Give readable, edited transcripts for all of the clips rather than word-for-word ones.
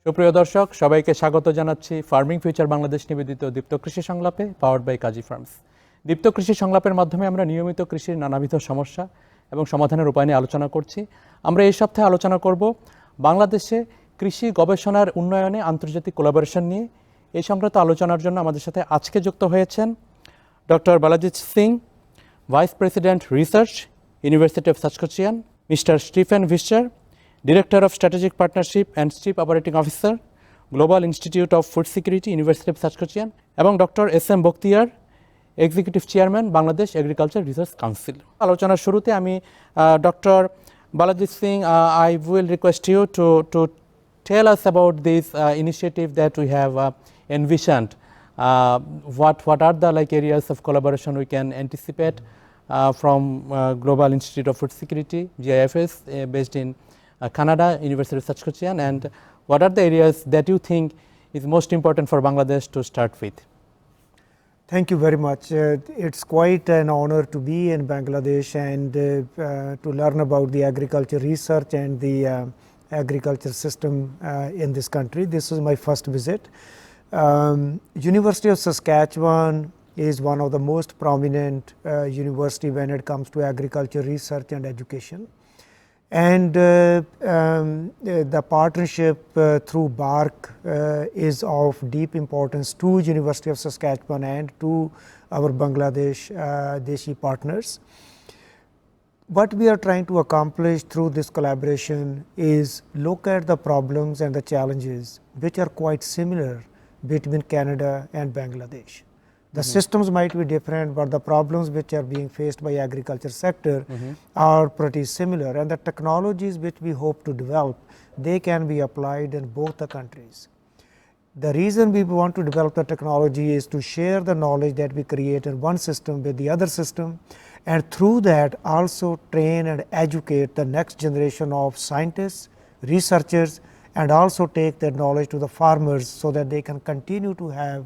সুপ্রিয় দর্শক সবাইকে স্বাগত জানাচ্ছি ফার্মিং ফিউচার বাংলাদেশ নিবেদিত দীপ্ত কৃষি সংলাপে পাওয়ার্ড বাই কাজী ফার্মস। দীপ্ত কৃষি সংলাপের মাধ্যমে আমরা নিয়মিত কৃষির নানাবিধ সমস্যা এবং সমাধানের উপায় নিয়ে আলোচনা করছি। আমরা এই সপ্তাহে আলোচনা করব বাংলাদেশে কৃষি গবেষণার উন্নয়নে আন্তর্জাতিক কোলাবোরেশন নিয়ে। এই সংক্রান্ত আলোচনার জন্য আমাদের সাথে আজকে যুক্ত হয়েছেন doctor Baljit Singh, vice president research, University of Saskatchewan, mister Stephen Vister, Director of Strategic Partnership and Chief Operating Officer, Global Institute of Food Security, University of Saskatchewan, এবং doctor S M. Bakhtiar, executive chairman Bangladesh agriculture research council. আলোচনার শুরুতে আমি doctor Baljit Singh, I will request you to tell us about this initiative that we have envisioned. What are the areas of collaboration we can anticipate from Global Institute of Food Security, GIFS, based in Canada, University of Saskatchewan, and what are the areas that you think is most important for Bangladesh to start with? Thank you very much. It's quite an honor to be in Bangladesh and to learn about the agriculture research and the agriculture system in this country. This is my first visit. University of Saskatchewan is one of the most prominent university when it comes to agriculture research and education. And the partnership through BARC is of deep importance to University of Saskatchewan and to our Bangladesh Deshi partners. What we are trying to accomplish through this collaboration is look at the problems and the challenges which are quite similar between Canada and Bangladesh. The systems might be different, but the problems which are being faced by agriculture sector are pretty similar, and the technologies which we hope to develop, they can be applied in both the countries. The reason we want to develop the technology is to share the knowledge that we create in one system with the other system, and through that also train and educate the next generation of scientists, researchers, and also take that knowledge to the farmers so that they can continue to have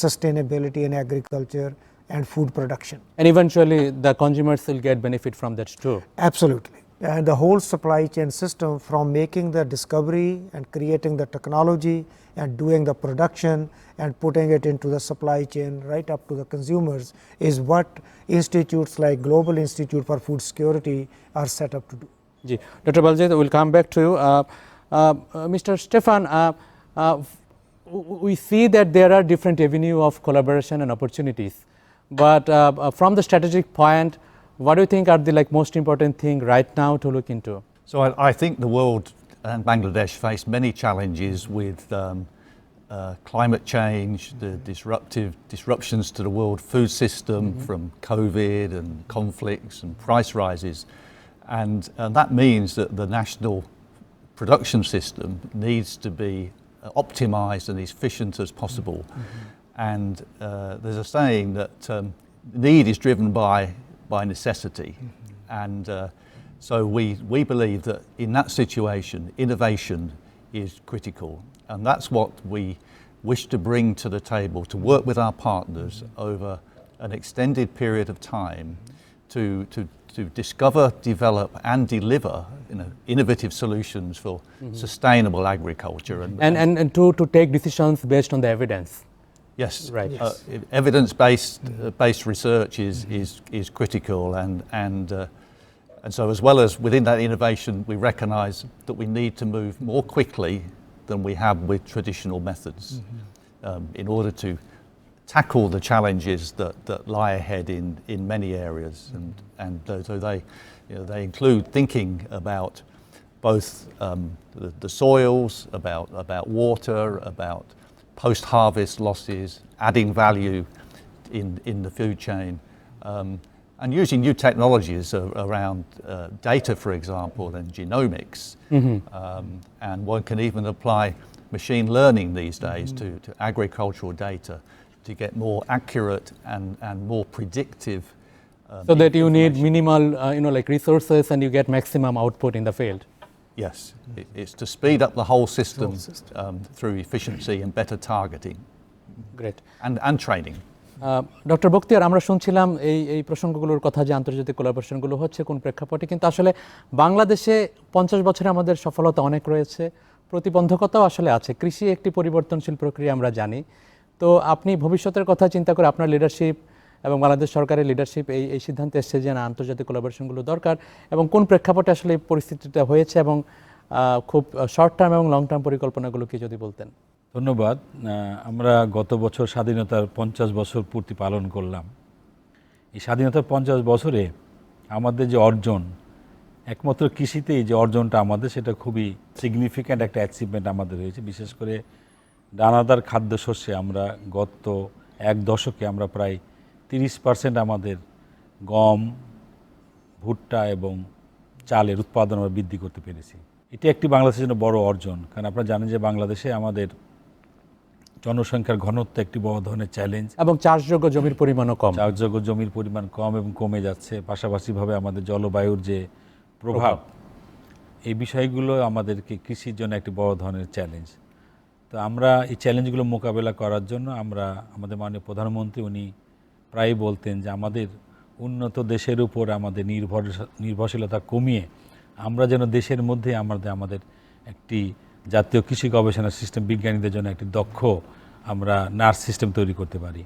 sustainability in agriculture and food production. And eventually the consumers will get benefit from that too. Absolutely. And the whole supply chain system, from making the discovery and creating the technology and doing the production and putting it into the supply chain right up to the consumers, is what institutes like Global Institute for Food Security are set up to do. Dr. Baljit, we'll come back to you. Mr. Stefan, we see that there are different avenues of collaboration and opportunities, but from the strategic point, what do you think are the most important thing right now to look into? So I think the world and Bangladesh face many challenges with climate change, the disruptions to the world food system from COVID and conflicts and price rises, and that means that the national production system needs to be optimized and as efficient as possible. And there's a saying that need is driven by necessity. And so we believe that in that situation, innovation is critical. And that's what we wish to bring to the table, to work with our partners over an extended period of time to discover, develop and deliver innovative solutions for sustainable agriculture and to take decisions based on the evidence. Yes, right. Evidence-based research is critical, and so as well as within that innovation, we recognise that we need to move more quickly than we have with traditional methods in order to tackle the challenges that lie ahead in many areas, and so they include thinking about both the soils, about water, about post-harvest losses, adding value in the food chain, and using new technologies around data, for example, and genomics, and one can even apply machine learning these days to agricultural data to get more accurate and more predictive. So that you need minimal, resources, and you get maximum output in the field. Yes, it's to speed up the whole system through efficiency and better targeting. Great. And training. Doctor Bakhtiyar, আমরা শুনছিলাম এই প্রসঙ্গগুলোর কথা যে আন্তর্জাতিক কোলাবোরেশনগুলো হচ্ছে কোন প্রেক্ষাপটে, কিন্তু আসলে বাংলাদেশে 50 বছরে আমাদের সফলতা অনেক রয়েছে। প্রতিবন্ধকতাও আসলে আছে। কৃষি একটি পরিবর্তনশীল প্রক্রিয়া আমরা জানি। তো আপনি ভবিষ্যতের কথা চিন্তা করে আপনার লিডারশিপ এবং বাংলাদেশ সরকারের লিডারশিপ এই সিদ্ধান্তে এসছে যে না, আন্তর্জাতিক কোলাবোরেশনগুলো দরকার, এবং কোন প্রেক্ষাপটে আসলে এই পরিস্থিতিটা হয়েছে এবং খুব শর্ট টার্ম এবং লং টার্ম পরিকল্পনাগুলো কি যদি বলতেন। ধন্যবাদ। আমরা গত বছর স্বাধীনতার 50 বছর পূর্তি পালন করলাম। এই স্বাধীনতার 50 বছরে আমাদের যে অর্জন, একমাত্র কৃষিতেই যে অর্জনটা আমাদের, সেটা খুবই সিগনিফিক্যান্ট একটা অ্যাচিভমেন্ট আমাদের হয়েছে। বিশেষ করে দানাদার খাদ্যশস্যে আমরা গত এক দশকে আমরা প্রায় 30% আমাদের গম, ভুট্টা এবং চালের উৎপাদন আমরা বৃদ্ধি করতে পেরেছি। এটি একটি বাংলাদেশের জন্য বড় অর্জন, কারণ আপনারা জানেন যে বাংলাদেশে আমাদের জনসংখ্যার ঘনত্ব একটি বড় ধরনের চ্যালেঞ্জ, এবং চাষযোগ্য জমির পরিমাণও কম। চাষযোগ্য জমির পরিমাণ কম এবং কমে যাচ্ছে। পাশাপাশিভাবে আমাদের জলবায়ুর যে প্রভাব, এই বিষয়গুলো আমাদেরকে কৃষির জন্য একটি বড় ধরনের চ্যালেঞ্জ। তো আমরা এই চ্যালেঞ্জগুলো মোকাবেলা করার জন্য আমাদের মাননীয় প্রধানমন্ত্রী উনি প্রায়ই বলতেন যে আমাদের উন্নত দেশের উপর আমাদের নির্ভরশীলতা কমিয়ে আমরা যেন দেশের মধ্যে আমাদের একটি জাতীয় কৃষি গবেষণা সিস্টেম, বিজ্ঞানীদের জন্য একটি দক্ষ আমরা নার্স সিস্টেম তৈরি করতে পারি।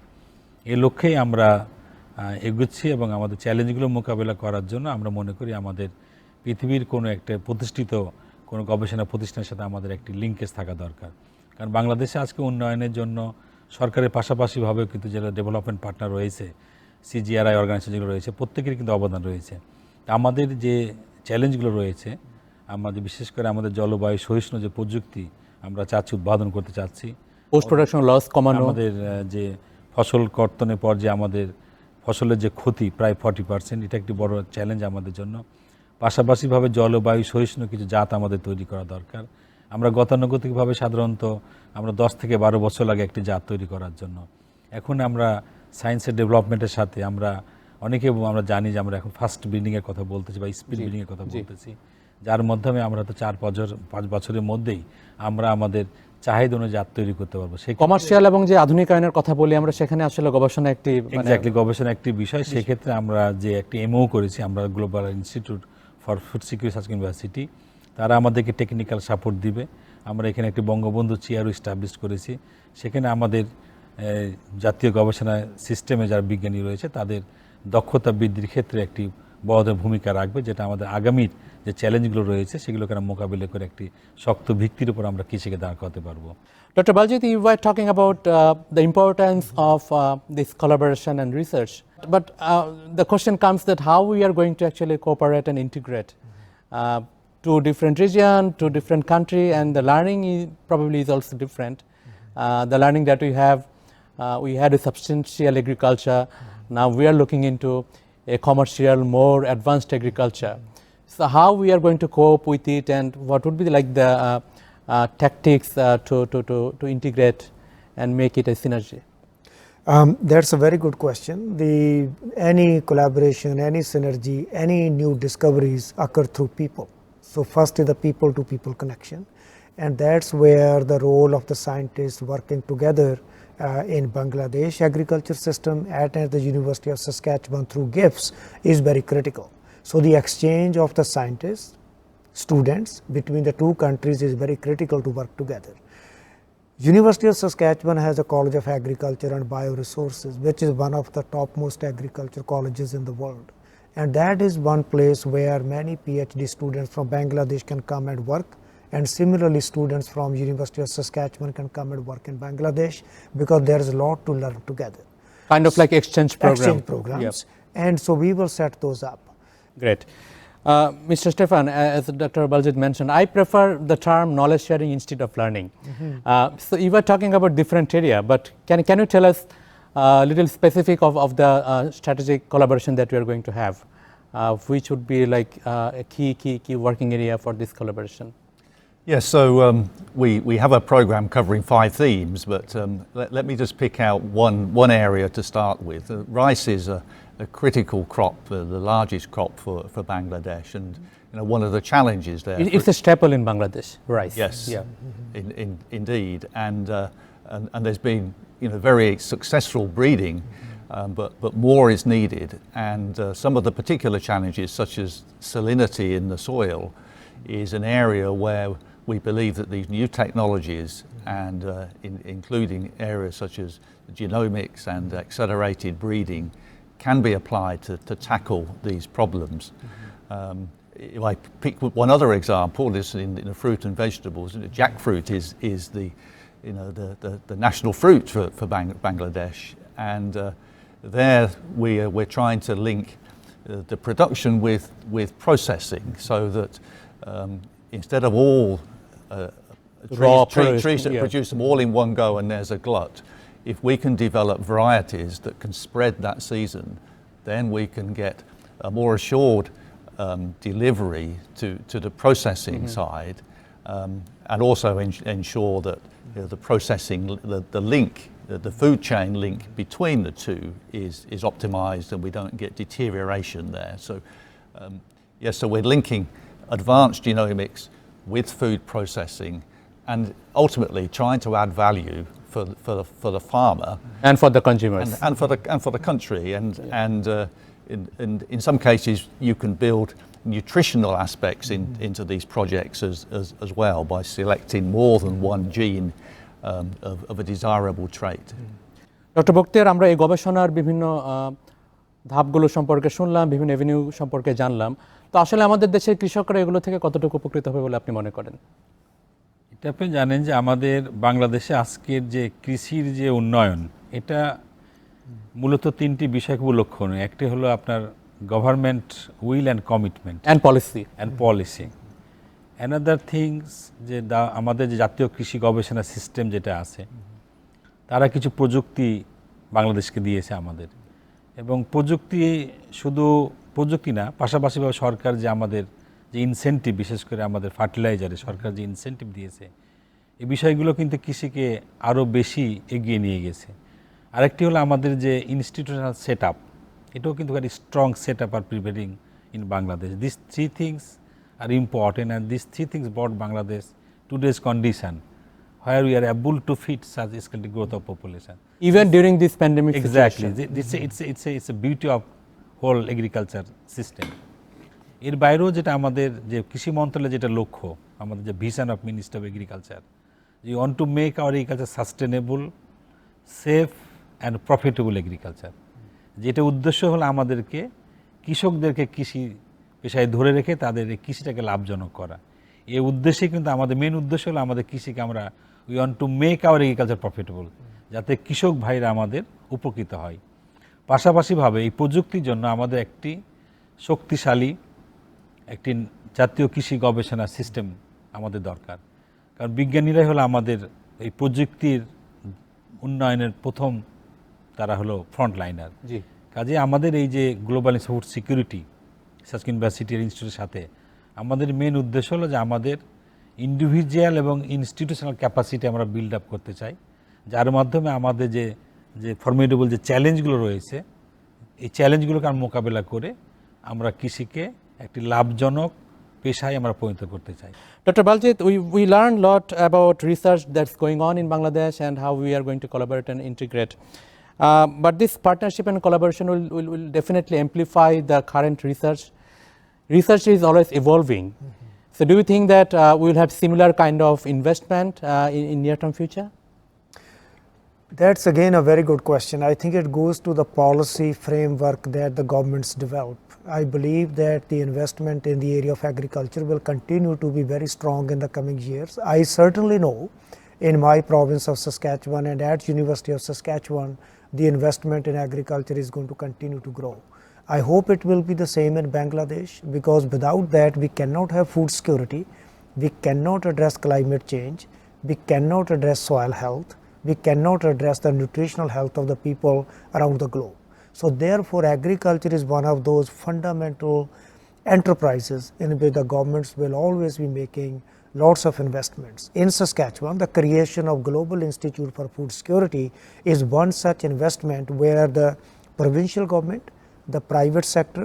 এই লক্ষ্যেই আমরা এগোচ্ছি এবং আমাদের চ্যালেঞ্জগুলো মোকাবেলা করার জন্য আমরা মনে করি আমাদের পৃথিবীর কোনো একটা প্রতিষ্ঠিত কোনো গবেষণা প্রতিষ্ঠানের সাথে আমাদের একটি লিঙ্কেজ থাকা দরকার। কারণ বাংলাদেশে আজকে উন্নয়নের জন্য সরকারের পাশাপাশিভাবেও কিন্তু যারা ডেভেলপমেন্ট পার্টনার রয়েছে, CGRI অর্গানাইজেশন যেগুলো রয়েছে, প্রত্যেকেরই কিন্তু অবদান রয়েছে। আমাদের যে চ্যালেঞ্জগুলো রয়েছে, আমাদের বিশেষ করে আমাদের জলবায়ু সহিষ্ণু যে প্রযুক্তি আমরা চাচ্ছি, উদ্ভাবন করতে চাচ্ছি, পোস্ট প্রোডাকশন লস কমানো, আমাদের যে ফসল কর্তনের পর যে আমাদের ফসলের যে ক্ষতি প্রায় 40%, এটা একটি বড় চ্যালেঞ্জ আমাদের জন্য। পাশাপাশিভাবে জলবায়ু সহিষ্ণু কিছু জাত আমাদের তৈরি করা দরকার। আমরা গতানুগতিকভাবে সাধারণত আমরা 10 থেকে 12 বছর লাগে একটি জাত তৈরি করার জন্য। এখন আমরা সায়েন্সের ডেভেলপমেন্টের সাথে আমরা আমরা জানি যে আমরা এখন ফাস্ট ব্রিডিংয়ের কথা বলতেছি বা স্পিড ব্রিডিংয়ের কথা বলতেছি, যার মাধ্যমে আমরা তো 4-5 বছরের মধ্যেই আমরা আমাদের চাহিদা অনুযায়ী জাত তৈরি করতে পারবো। সেই কমার্শিয়াল এবং যে আধুনিকায়নের কথা বলি আমরা, সেখানে আসলে গবেষণা একটি গবেষণা একটি বিষয়। সেক্ষেত্রে আমরা যে একটি MOU করেছি, আমরা global institute for food security search university, তারা আমাদেরকে টেকনিক্যাল সাপোর্ট দিবে। আমরা এখানে একটি বঙ্গবন্ধু চেয়ারও এস্টাবলিশ করেছি। সেখানে আমাদের জাতীয় গবেষণা সিস্টেমে যারা বিজ্ঞানী রয়েছে তাদের দক্ষতা বৃদ্ধির ক্ষেত্রে একটি বড় ভূমিকা রাখবে, যেটা আমাদের আগামীর যে চ্যালেঞ্জগুলো রয়েছে সেগুলোকে মোকাবিলা করে একটি শক্ত ভিত্তির উপর আমরা কৃষিকে দাঁড় করাতে পারবো। Dr. Baljit, you were talking about the importance of this collaboration and research, but the question comes that how we are going to actually cooperate and integrate to different region, to different country, and the learning probably is also different. The learning that we had a substantial agriculture. Now we are looking into a commercial, more advanced agriculture. So how we are going to cope with it, and what would be like the tactics to integrate and make it a synergy? That's a very good question. Any collaboration, any synergy, any new discoveries occur through people. So first is the people-to-people connection, and that's where the role of the scientists working together in Bangladesh agriculture system at the University of Saskatchewan through GIFs is very critical. So the exchange of the scientists, students between the two countries is very critical to work together. University of Saskatchewan has a College of Agriculture and Bioresources, which is one of the topmost agriculture colleges in the world. And that is one place where many PhD students from Bangladesh can come and work, and similarly students from University of Saskatchewan can come and work in Bangladesh, because there is a lot to learn together. Kind of like exchange programs. Yep. And so we will set those up. Great. Mr. Stefan, as Dr. Baljit mentioned, I prefer the term knowledge sharing instead of learning. So you were talking about different area, but can you tell us a little specific of the strategic collaboration that we are going to have, which would be like a key working area for this collaboration? Yes, so we have a program covering 5 themes, but let me just pick out one area to start with. Rice is a critical crop, the largest crop for Bangladesh, and one of the challenges there. It's a staple in Bangladesh, rice. Yes, yeah. Indeed, and there's been very successful breeding, but more is needed, and some of the particular challenges, such as salinity in the soil, is an area where we believe that these new technologies and including areas such as genomics and accelerated breeding can be applied to tackle these problems. If I pick one other example, this in the fruit and vegetables, jackfruit is the national fruit for Bangladesh, and there we're trying to link the production with processing, so that instead of all trees that produce them all in one go and there's a glut, if we can develop varieties that can spread that season, then we can get a more assured delivery to the processing side, and also ensure that the processing, the link, the food chain link between the two is optimized and we don't get deterioration there. So so we're linking advanced genomics with food processing and ultimately trying to add value for the farmer and for the consumers and for the country, and in some cases you can build nutritional aspects into these projects as well by selecting more than one gene of a desirable trait. Doctor Bakhtiyar, আমরা এই গবেষণার বিভিন্ন ধাপগুলো সম্পর্কে শুনলাম, বিভিন্ন Avenue সম্পর্কে জানলাম, তো আসলে আমাদের দেশের কৃষকরা এগুলো থেকে কতটুকু উপকৃত হবে বলে আপনি মনে করেন? এটা আপনি জানেন যে আমাদের বাংলাদেশে আজকের যে কৃষির যে উন্নয়ন, এটা মূলত তিনটি বিষয় খুব লক্ষণীয়। একটি হলো আপনার government will and commitment and policy. Another things যে আমাদের যে জাতীয় কৃষি গবেষণা সিস্টেম যেটা আছে, তারা কিছু প্রযুক্তি বাংলাদেশকে দিয়েছে আমাদের, এবং প্রযুক্তি শুধু প্রযুক্তি না, পাশাপাশিভাবে সরকার যে আমাদের যে ইনসেন্টিভ, বিশেষ করে আমাদের ফার্টিলাইজারে সরকার যে ইনসেন্টিভ দিয়েছে, এই বিষয়গুলো কিন্তু কৃষিকে আরও বেশি এগিয়ে নিয়ে গেছে। আরেকটি হলো আমাদের যে ইনস্টিটিউশনাল সেট আপ, এটাও কিন্তু ভেরি স্ট্রং সেট আপ আর prevailing in Bangladesh. This three things are important, and this three things brought Bangladesh today's condition where we are able to fit such escalating growth of population. Even during this pandemic Exactly. situation. It's a beauty of whole agriculture system. এর বাইরেও যেটা আমাদের যে কৃষি মন্ত্রণালয়ের যেটা লক্ষ্য, আমাদের যে vision of minister of agriculture, we want to make our agriculture sustainable, safe and profitable agriculture. যেটা উদ্দেশ্য হলো আমাদেরকে কৃষকদেরকে কৃষি পেশায় ধরে রেখে তাদের এই কৃষিটাকে লাভজনক করা। এই উদ্দেশ্যে কিন্তু আমাদের মেন উদ্দেশ্য হলো আমাদের কৃষিকে আমরা we want to make our agriculture profitable, যাতে কৃষক ভাইরা আমাদের উপকৃত হয়। পাশাপাশিভাবে এই প্রযুক্তির জন্য আমাদের একটি শক্তিশালী একটি জাতীয় কৃষি গবেষণা সিস্টেম আমাদের দরকার, কারণ বিজ্ঞানীরাই হলো আমাদের এই প্রযুক্তির উন্নয়নের প্রথম, তারা হলো ফ্রন্ট লাইনার। কাজে আমাদের এই যে global food security research university ইনস্টিটিউটের সাথে আমাদের মেন উদ্দেশ্য হলো যে আমাদের ইন্ডিভিজুয়াল এবং ইনস্টিটিউশনাল ক্যাপাসিটি আমরা বিল্ড আপ করতে চাই, যার মাধ্যমে আমাদের যে ফর্মিডেবল যে চ্যালেঞ্জগুলো রয়েছে, এই চ্যালেঞ্জগুলোকে আমরা মোকাবেলা করে আমরা কৃষিকে একটি লাভজনক পেশায় আমরা পরিণত করতে চাই। Dr. Baljit, we learned a lot about research that's going on in Bangladesh and how we are going to collaborate and integrate. But this partnership and collaboration will definitely amplify the current research. Research is always evolving. So do you think that we will have similar kind of investment in near-term future? That's again a very good question. I think it goes to the policy framework that the governments develop. I believe that the investment in the area of agriculture will continue to be very strong in the coming years. I certainly know in my province of Saskatchewan and at University of Saskatchewan, the investment in agriculture is going to continue to grow. I hope it will be the same in Bangladesh, because without that we cannot have food security, we cannot address climate change, we cannot address soil health, we cannot address the nutritional health of the people around the globe. So therefore agriculture is one of those fundamental enterprises in which the governments will always be making lots of investments. In Saskatchewan, the creation of Global Institute for Food Security is one such investment where the provincial government, the private sector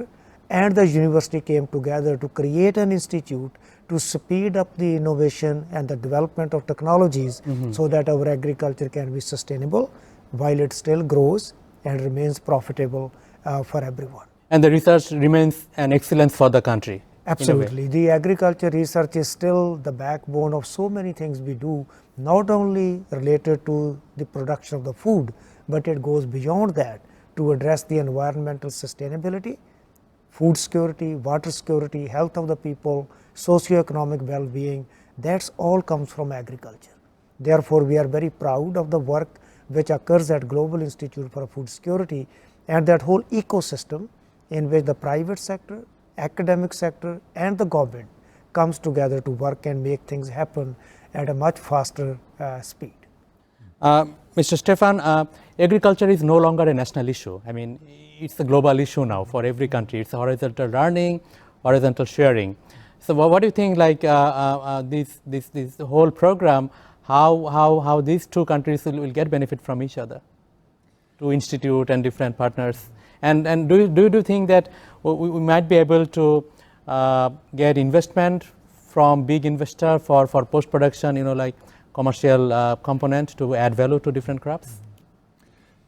and the university came together to create an institute to speed up the innovation and the development of technologies so that our agriculture can be sustainable while it still grows and remains profitable for everyone. And the research remains an excellence for the country. Absolutely. The agriculture research is still the backbone of so many things we do, not only related to the production of the food, but it goes beyond that to address the environmental sustainability, food security, water security, health of the people, socio-economic well-being. That's all comes from agriculture. Therefore, we are very proud of the work which occurs at Global Institute for Food Security and that whole ecosystem in which the private sector, academic sector and the government comes together to work and make things happen at a much faster speed. Mr. Stefan, agriculture is no longer a national issue. I mean, it's a global issue now for every country. It's a horizontal learning, horizontal sharing. So what do you think, like this whole program, how these two countries will get benefit from each other, two institute and different partners? And do you think that we might be able to get investment from big investor for post-production, like commercial component to add value to different crops?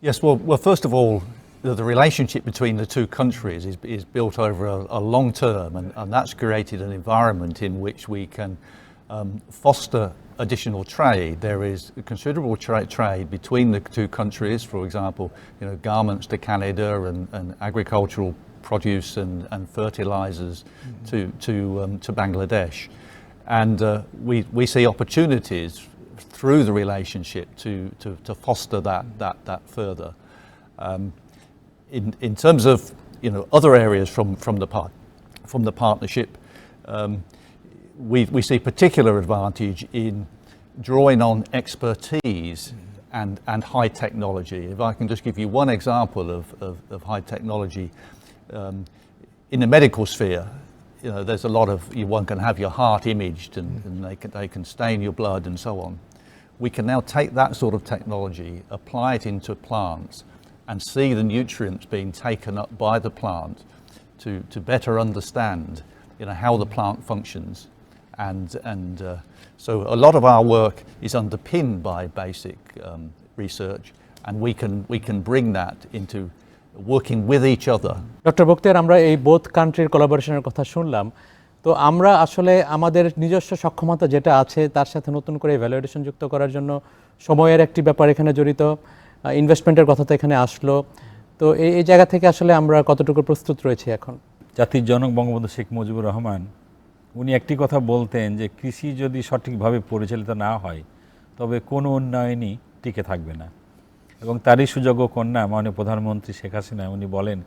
Yes, well, first of all, the relationship between the two countries is built over a long term, and that's created an environment in which we can foster additional trade. There is considerable trade between the two countries, for example, garments to Canada and agricultural produce and fertilizers to Bangladesh. And we see opportunities through the relationship to foster that further. In terms of other areas from the partnership, we see particular advantage in drawing on expertise and high technology. If I can just give you one example of high technology, in the medical sphere, there's a lot of, one can have your heart imaged and they can stain your blood and so on. We can now take that sort of technology, apply it into plants and see the nutrients being taken up by the plant to better understand how the plant functions. And so a lot of our work is underpinned by basic research, and we can bring that into working with each other. Doctor Bakhtiyar, আমরা এই both কান্ট্রির কোলাবোরেশনের কথা শুনলাম, তো আমরা আসলে আমাদের নিজস্ব সক্ষমতা যেটা আছে তার সাথে নতুন করে ভ্যালিডেশন যুক্ত করার জন্য সময়ের একটি ব্যাপার এখানে জড়িত, ইনভেস্টমেন্টের কথা তো এখানে আসলো, তো এই জায়গা থেকে আসলে আমরা কতটুকু প্রস্তুত রয়েছে এখন? জাতির জনক বঙ্গবন্ধু শেখ মুজিবুর রহমান উনি একটি কথা বলতেন যে কৃষি যদি সঠিকভাবে পরিচালিত না হয় তবে কোনো উন্নয়নই টিকে থাকবে না। এবং তারই সুযোগ্য কন্যা মাননীয় প্রধানমন্ত্রী শেখ হাসিনা উনি বলেন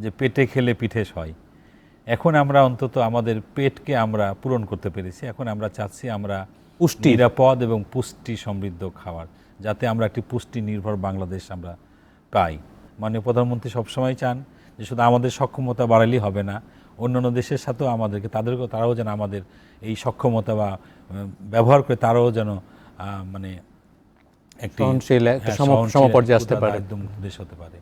যে পেটে খেলে পিঠে সয়। এখন আমরা অন্তত আমাদের পেটকে আমরা পূরণ করতে পেরেছি, এখন আমরা চাচ্ছি আমরা পুষ্টি নিরাপদ এবং পুষ্টি সমৃদ্ধ খাবার, যাতে আমরা একটি পুষ্টি নির্ভর বাংলাদেশ আমরা পাই। মাননীয় প্রধানমন্ত্রী সবসময় চান যে শুধু আমাদের সক্ষমতা বাড়ালেই হবে না, অন্যান্য দেশের সাথেও আমাদেরকে তারাও যেন আমাদের এই সক্ষমতা বা ব্যবহার করে তারাও যেন মানে একটি সমপর্যায়ে আসতে পারে, একদম দেশ হতে পারে।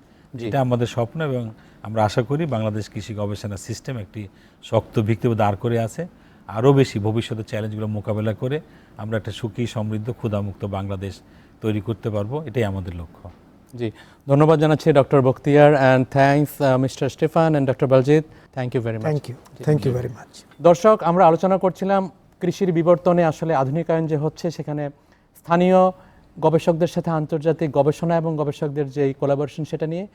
এটা আমাদের স্বপ্ন এবং আমরা আশা করি বাংলাদেশ কৃষি গবেষণা সিস্টেম একটি শক্ত ভিত্তি দাঁড় করে আছে। আরও বেশি ভবিষ্যতের চ্যালেঞ্জগুলো মোকাবেলা করে আমরা একটা সুখী সমৃদ্ধ ক্ষুধামুক্ত বাংলাদেশ তৈরি করতে পারবো, এটাই আমাদের লক্ষ্য। জি, ধন্যবাদ জানাচ্ছি doctor Bakhtiar, and thanks mister Stephen and doctor Baljit. Thank you very much. Thank you very much. দর্শক, আমরা আলোচনা করছিলাম কৃষির বিবর্তনে আসলে আধুনিকায়ন যে হচ্ছে, সেখানে স্থানীয় গবেষকদের সাথে আন্তর্জাতিক গবেষণা এবং গবেষকদের যে কোলাবোরেশন সেটা নিয়ে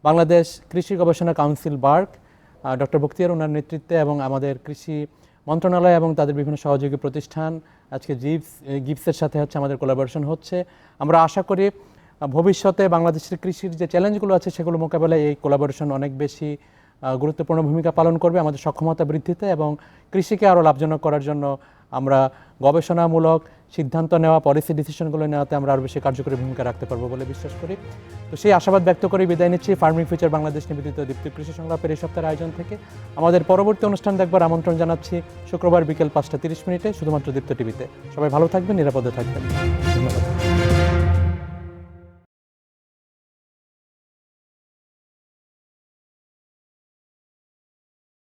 বাংলাদেশ কৃষি গবেষণা কাউন্সিল বার্ক, ডক্টর বখতিয়ার ওনার নেতৃত্বে এবং আমাদের কৃষি মন্ত্রণালয় এবং তাদের বিভিন্ন সহযোগী প্রতিষ্ঠান, আজকে গিপসের সাথে হচ্ছে আমাদের কোলাবোরেশন হচ্ছে। আমরা আশা করি ভবিষ্যতে বাংলাদেশের কৃষির যে চ্যালেঞ্জগুলো আছে সেগুলো মোকাবেলায় এই কোলাবোরেশন অনেক বেশি গুরুত্বপূর্ণ ভূমিকা পালন করবে আমাদের সক্ষমতা বৃদ্ধিতে, এবং কৃষিকে আরও লাভজনক করার জন্য আমরা গবেষণামূলক সিদ্ধান্ত নেওয়া, পলিসি ডিসিশনগুলো নেওয়াতে আমরা আরও বেশি কার্যকরী ভূমিকা রাখতে পারবো বলে বিশ্বাস করি। তো সেই আশাবাদ ব্যক্ত করে বিদায় নিচ্ছি ফার্মিং ফিউচার বাংলাদেশ নিবেদিত দীপ্ত কৃষি সংলাপের এই সপ্তাহের আয়োজন থেকে। আমাদের পরবর্তী অনুষ্ঠান দেখবার আমন্ত্রণ জানাচ্ছি শুক্রবার বিকেল 5টা 30 মিনিটে শুধুমাত্র দীপ্ত টিভিতে। সবাই ভালো থাকবেন, নিরাপদে থাকবেন।